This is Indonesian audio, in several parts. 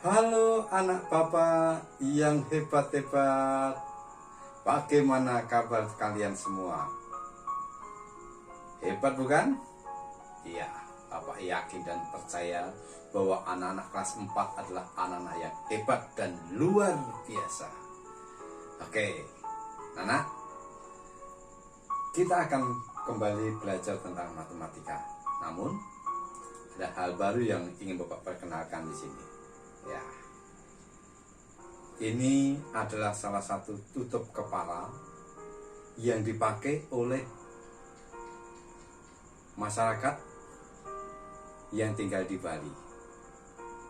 Halo anak papa yang hebat-hebat. Bagaimana kabar kalian semua? Hebat bukan? Iya, papa yakin dan percaya bahwa anak-anak kelas 4 adalah anak-anak yang hebat dan luar biasa. Oke, anak, kita akan kembali belajar tentang matematika. Namun, ada hal baru yang ingin bapak perkenalkan di sini. Ya, ini adalah salah satu tutup kepala yang dipakai oleh masyarakat yang tinggal di Bali,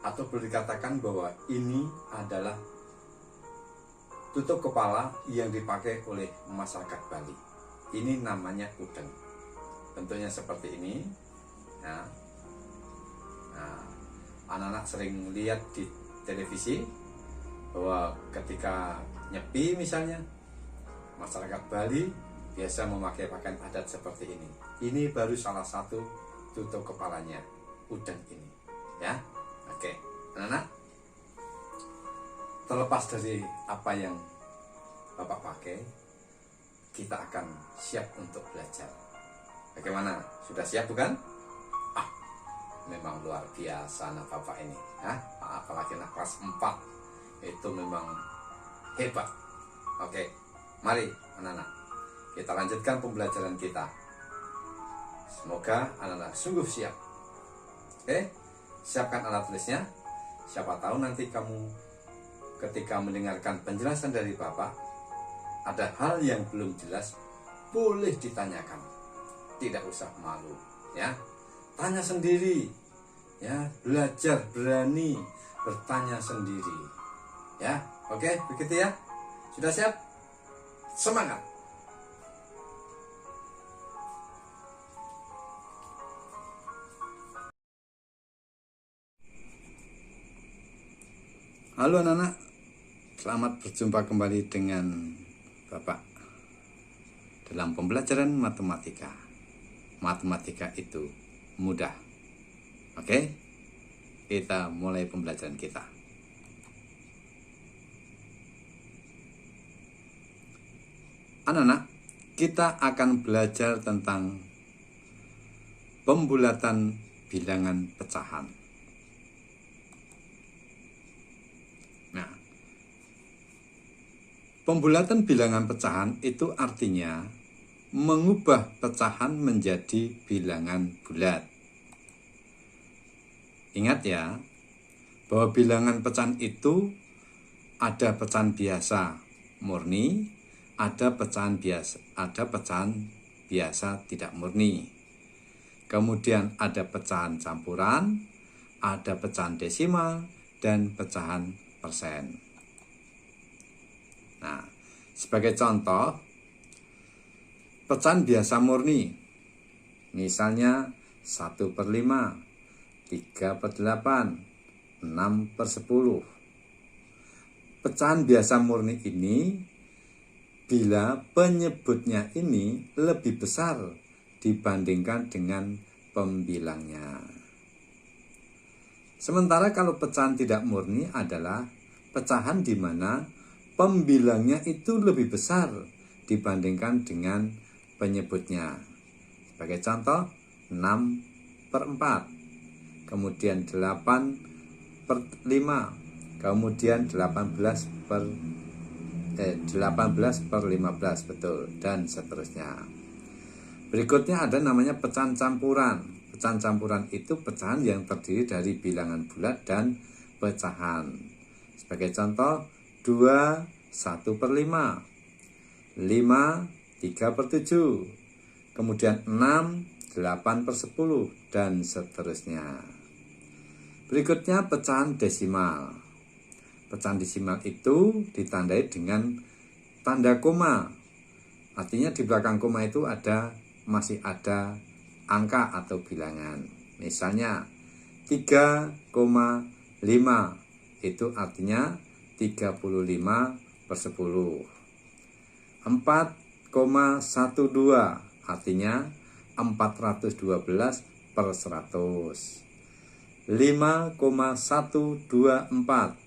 atau boleh dikatakan bahwa ini adalah tutup kepala yang dipakai oleh masyarakat Bali. Ini namanya udeng. Bentuknya seperti ini. Nah, anak-anak sering lihat di televisi bahwa ketika nyepi misalnya, masyarakat Bali biasa memakai pakaian adat seperti ini. Ini baru salah satu tutup kepalanya, udeng ini. Ya, oke. Anak-anak, terlepas dari apa yang bapak pakai, kita akan siap untuk belajar. Bagaimana? Sudah siap bukan? Memang luar biasa anak bapak ini, apalagi anak kelas 4 itu memang hebat. Oke, mari anak-anak, kita lanjutkan pembelajaran kita. Semoga anak-anak sungguh siap. Oke, siapkan alat tulisnya. Siapa tahu nanti kamu ketika mendengarkan penjelasan dari bapak, ada hal yang belum jelas, boleh ditanyakan. Tidak usah malu, ya. Tanya sendiri, ya, belajar, berani bertanya sendiri, ya. Oke, begitu ya. Sudah siap? Semangat. Halo anak-anak, selamat berjumpa kembali dengan bapak dalam pembelajaran matematika. Matematika itu mudah. Oke, kita mulai pembelajaran kita. Anak-anak, kita akan belajar tentang pembulatan bilangan pecahan. Nah, pembulatan bilangan pecahan itu artinya mengubah pecahan menjadi bilangan bulat. Ingat ya, bahwa bilangan pecahan itu ada pecahan biasa murni, ada pecahan biasa tidak murni. Kemudian ada pecahan campuran, ada pecahan desimal, dan pecahan persen. Nah, sebagai contoh, pecahan biasa murni, misalnya 1/5, 3/8, 6/10. Pecahan biasa murni ini bila penyebutnya ini lebih besar dibandingkan dengan pembilangnya. Sementara kalau pecahan tidak murni adalah pecahan di mana pembilangnya itu lebih besar dibandingkan dengan penyebutnya. Sebagai contoh, 6/4, kemudian 8/5, kemudian 18/15, betul, dan seterusnya. Berikutnya ada namanya pecahan campuran. Pecahan campuran itu pecahan yang terdiri dari bilangan bulat dan pecahan. Sebagai contoh, 2 1/5, 5 3/7, kemudian 6 8/10, dan seterusnya. Berikutnya pecahan desimal. Pecahan desimal itu ditandai dengan tanda koma. Artinya di belakang koma itu masih ada angka atau bilangan. Misalnya 3,5 itu artinya 35/10. 4,12 artinya 412/100. 5,124,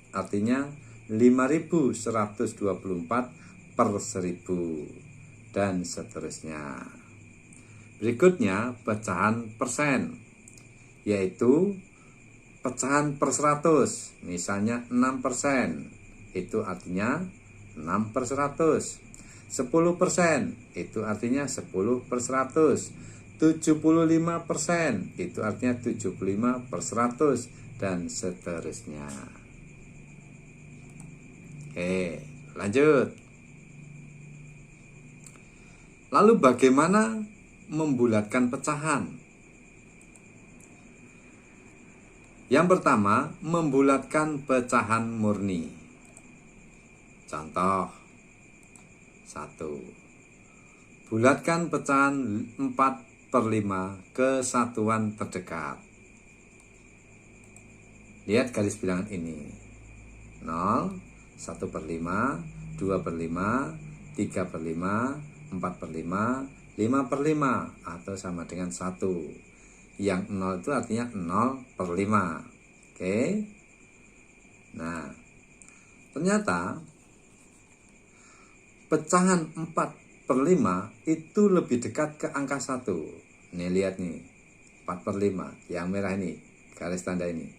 artinya 5.124 per 1000, dan seterusnya. Berikutnya pecahan persen, yaitu pecahan per 100, misalnya 6%, itu artinya 6 per 100. 10% itu artinya 10 per 100. 75% itu artinya 75 per 100, dan seterusnya. Oke, lanjut. Lalu bagaimana membulatkan pecahan? Yang pertama, membulatkan pecahan murni. Contoh 1. Bulatkan pecahan 4/5 ke satuan terdekat. Lihat garis bilangan ini. 0, 1/5, 2/5, 3/5, 4/5, 5/5, atau sama dengan 1. Yang 0 itu artinya 0/5. Oke. Nah, ternyata pecahan 4/5 itu lebih dekat ke angka 1. Nih lihat nih, 4/5 yang merah ini, garis tanda ini.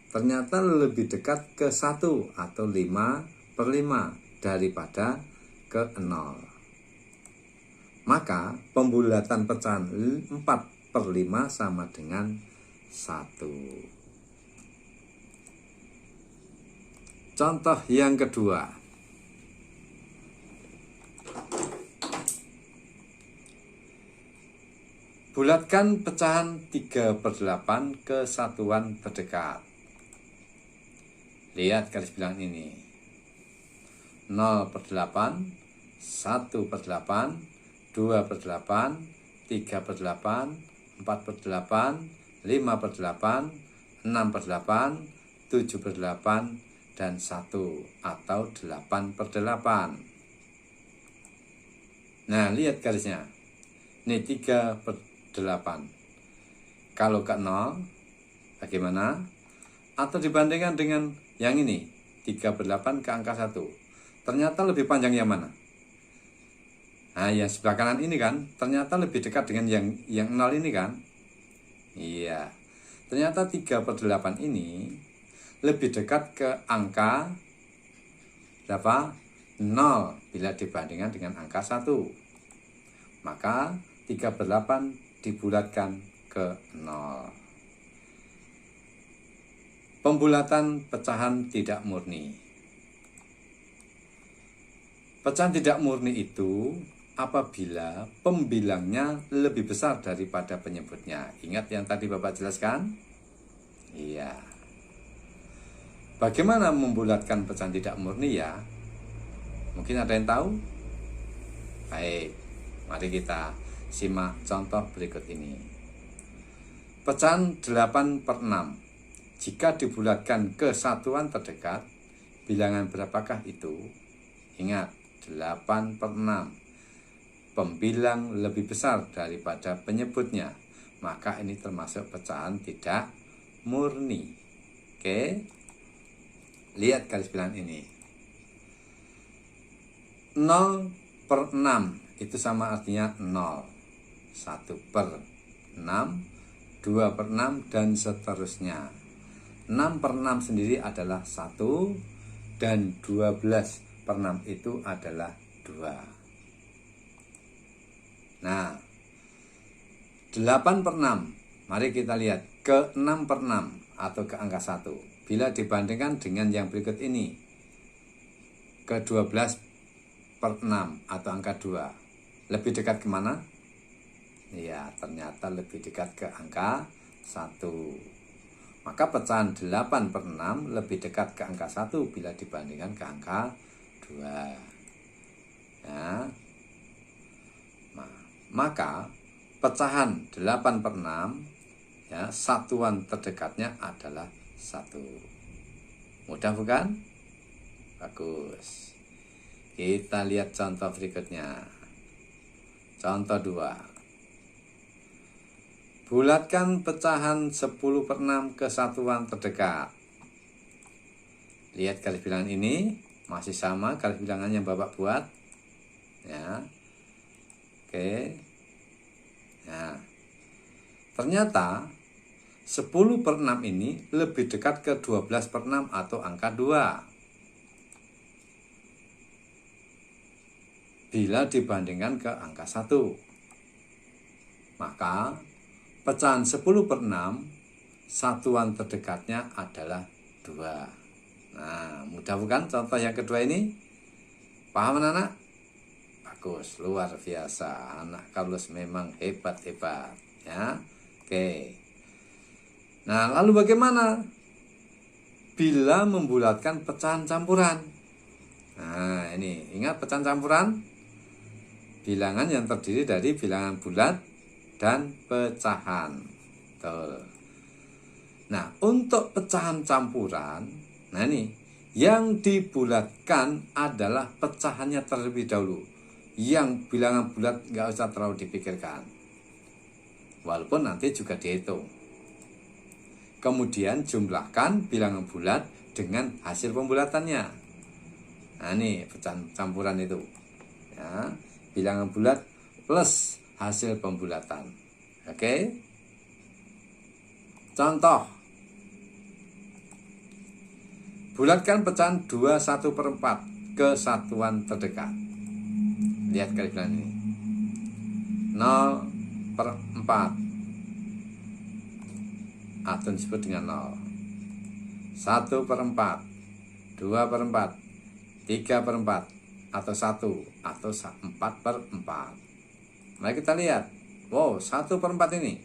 Ternyata lebih dekat ke 1 atau 5/5 daripada ke 0. Maka pembulatan pecahan 4/5 sama dengan 1. Contoh yang kedua. Bulatkan pecahan 3/8 ke satuan terdekat. Lihat garis bilangan ini. 0/8, 1/8, 2/8, 3/8, 4/8, 5/8, 6/8, 7/8, dan 1 atau 8/8. Nah, lihat garisnya. Ini 3/8. Kalau ke 0, bagaimana? Atau dibandingkan dengan yang ini, 3/8 ke angka 1. Ternyata lebih panjang yang mana? Nah, yang sebelah kanan ini kan, ternyata lebih dekat dengan yang 0 ini kan? Iya. Ternyata 3/8 ini lebih dekat ke angka berapa? 0 bila dibandingkan dengan angka 1. Maka 3/8 dibulatkan ke 0. Pembulatan pecahan tidak murni. Pecahan tidak murni itu apabila pembilangnya lebih besar daripada penyebutnya. Ingat yang tadi Bapak jelaskan? Iya. Bagaimana membulatkan pecahan tidak murni ya? Mungkin ada yang tahu? Baik, mari kita simak contoh berikut ini. Pecahan 8/6. Jika dibulatkan ke satuan terdekat, bilangan berapakah itu? Ingat, 8/6. Pembilang lebih besar daripada penyebutnya, maka ini termasuk pecahan tidak murni. Oke, lihat garis bilangan ini. 0/6 itu sama artinya 0. 1/6, 2/6, dan seterusnya. 6/6 sendiri adalah 1, dan 12/6 itu adalah 2. Nah, 8/6, mari kita lihat ke 6/6 atau ke angka 1. Bila dibandingkan dengan yang berikut ini, ke 12/6 atau angka 2, lebih dekat kemana? Ya, ternyata lebih dekat ke angka 1. Maka pecahan 8/6 lebih dekat ke angka 1 bila dibandingkan ke angka 2. Ya. Nah, maka pecahan 8/6 ya, satuan terdekatnya adalah 1. Mudah bukan? Bagus. Kita lihat contoh berikutnya. Contoh 2. Bulatkan pecahan 10/6 ke satuan terdekat. Lihat garis bilangan ini, masih sama garis bilangan yang Bapak buat. Ya. Oke. Nah, ternyata 10/6 ini lebih dekat ke 12/6 atau angka 2. Bila dibandingkan ke angka 1. Maka pecahan 10/6 satuan terdekatnya adalah 2. Nah, mudah bukan contoh yang kedua ini? Paham anak-anak? Bagus, luar biasa. Anak Carlos memang hebat-hebat, ya. Oke. Nah, lalu bagaimana bila membulatkan pecahan campuran? Nah, ini ingat pecahan campuran? Bilangan yang terdiri dari bilangan bulat dan pecahan. Tuh. Nah, untuk pecahan campuran, nah ini yang dibulatkan adalah pecahannya terlebih dahulu. Yang bilangan bulat nggak usah terlalu dipikirkan, walaupun nanti juga dihitung. Kemudian jumlahkan bilangan bulat dengan hasil pembulatannya. Nah ini pecahan campuran itu, ya, bilangan bulat plus hasil pembulatan. Oke. Contoh, bulatkan pecahan 21/4 ke satuan terdekat. Lihat garis bilangan ini, 0/4 atau disebut dengan 0, 1/4, 2/4, 3/4 atau 1 atau 4/4. Mari kita lihat. Wow, 1/4 ini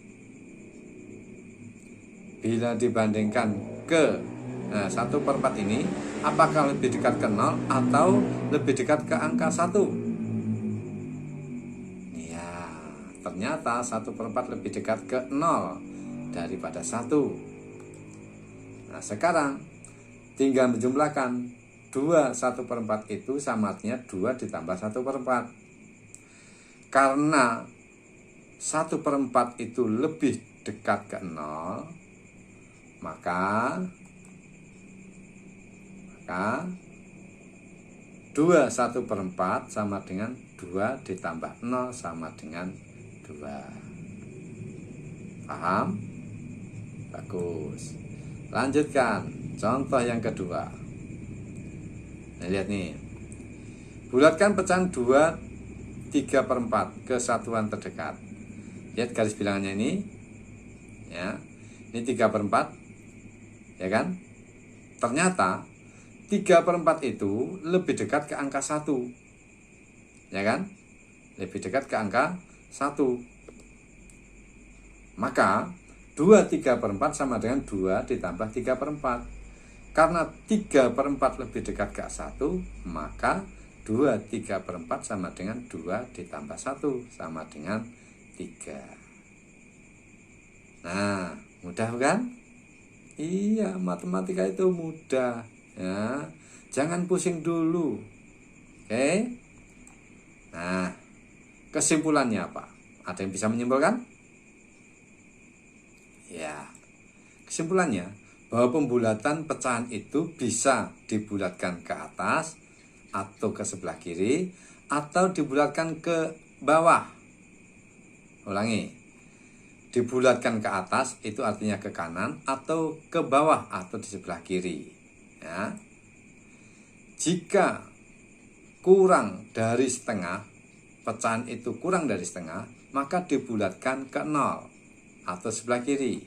bila dibandingkan ke 1/4 ini, apakah lebih dekat ke 0 atau lebih dekat ke angka 1? Ya, ternyata 1/4 lebih dekat ke 0 daripada 1. Nah, sekarang tinggal menjumlahkan 2 1/4 itu sama artinya 2 ditambah 1/4. Karena 1/4 itu lebih dekat ke 0, maka 2 1/4 sama dengan 2 ditambah 0 sama dengan 2. Paham? Bagus. Lanjutkan contoh yang kedua. Nah, lihat nih. Bulatkan pecahan 2 3/4 ke satuan terdekat. Lihat garis bilangannya ini, ya. Ini 3/4, ya kan? Ternyata 3/4 itu lebih dekat ke angka 1, ya kan? Lebih dekat ke angka 1. Maka 2 3/4 sama dengan 2 ditambah 3/4. Karena 3/4 lebih dekat ke 1, maka 2 3/4 sama dengan 2 ditambah 1 sama dengan 3. Nah, mudah kan? Iya, matematika itu mudah, ya. Jangan pusing dulu. Oke? Nah, kesimpulannya apa? Ada yang bisa menyimpulkan? Ya. Kesimpulannya bahwa pembulatan pecahan itu bisa dibulatkan ke atas atau ke sebelah kiri, atau dibulatkan ke bawah. Ulangi, dibulatkan ke atas itu artinya ke kanan, atau ke bawah atau di sebelah kiri, ya. Jika kurang dari setengah, pecahan itu kurang dari setengah, maka dibulatkan ke 0 atau sebelah kiri.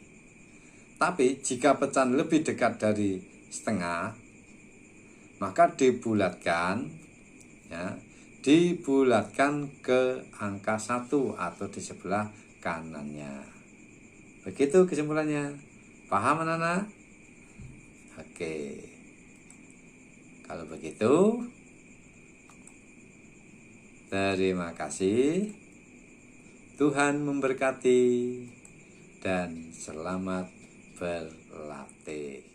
Tapi jika pecahan lebih dekat dari setengah, maka dibulatkan, ya, dibulatkan ke angka 1 atau di sebelah kanannya. Begitu kesimpulannya. Paham anak-anak? Oke. Kalau begitu, terima kasih. Tuhan memberkati dan selamat berlatih.